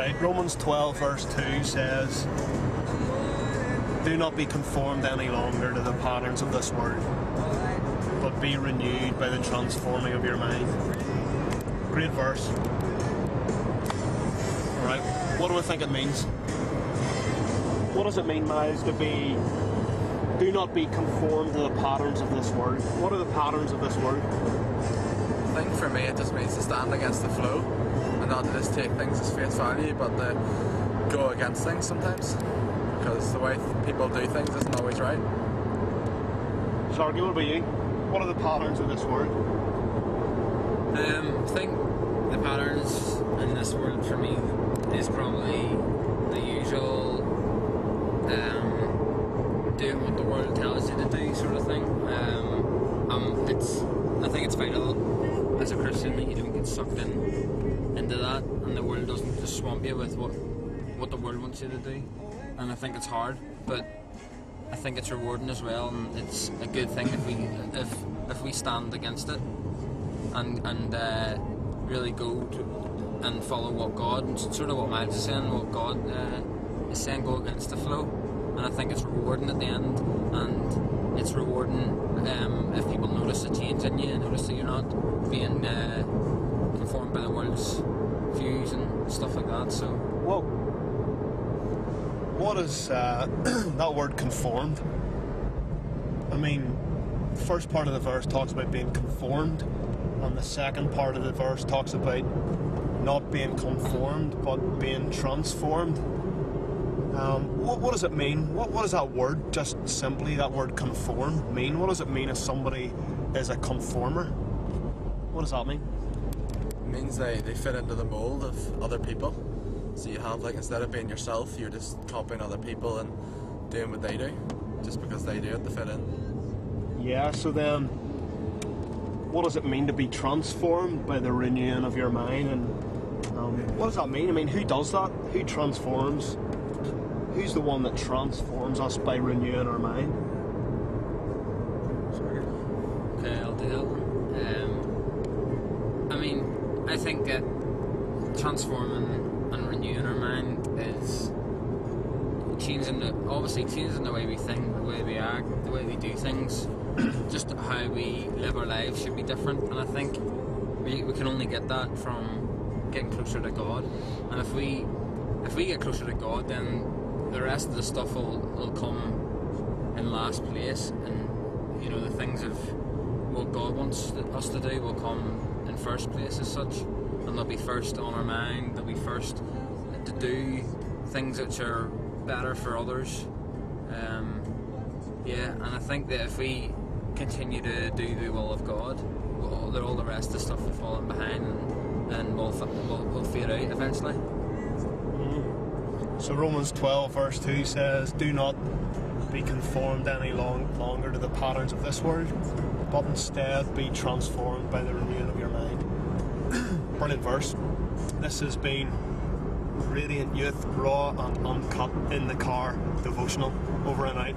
Right, Romans 12 verse 2 says, do not be conformed any longer to the patterns of this world, but be renewed by the transforming of your mind. Great verse. Alright, what do I think it means? What does it mean, Miles, to be... do not be conformed to the patterns of this world? What are the patterns of this world? I think for me it just means to stand against the flow and not to just take things as face value, but to go against things sometimes, because the way people do things isn't always right. Sharky, what about you? What are the patterns of this world? I think the patterns in this world for me is probably the usual doing what the world tells you to do sort of thing. I think it's vital as a Christian that you don't get sucked into that, and the world doesn't just swamp you with what the world wants you to do. And I think it's hard, but I think it's rewarding as well, and it's a good thing if we stand against it and really go to and follow what God, and sort of what Miles is saying, what God is saying, go against the flow. And I think it's rewarding at the end, and it's rewarding if people notice a change in you and notice that you're not being conformed by the world's views and stuff like that. So, well, what is that word conformed? I mean, the first part of the verse talks about being conformed, and the second part of the verse talks about not being conformed but being transformed. What does it mean? What does that word, just simply that word conform, mean? What does it mean if somebody is a conformer? What does that mean? It means they fit into the mold of other people. So you have, like, instead of being yourself, you're just copying other people and doing what they do, just because they do it to fit in. Yeah, so then what does it mean to be transformed by the renewing of your mind? And what does that mean? I mean, who does that? Who transforms? Who's the one that transforms us by renewing our mind? okay, I'll do that one. I mean, I think that transforming and renewing our mind is changing the way we think, the way we act, the way we do things. Just how we live our lives should be different, and I think we can only get that from getting closer to God. And if we get closer to God, then the rest of the stuff will come in last place, and the things of what God wants us to do will come in first place as such, and they'll be first on our mind. They'll be first to do things which are better for others. And I think that if we continue to do the will of God, all the rest of the stuff will fall in behind, and we'll fade out eventually. So Romans 12 verse 2 says, do not be conformed any longer to the patterns of this world, but instead be transformed by the renewing of your mind. Brilliant verse. This has been Radiant Youth Raw and Uncut in the Car Devotional over and out.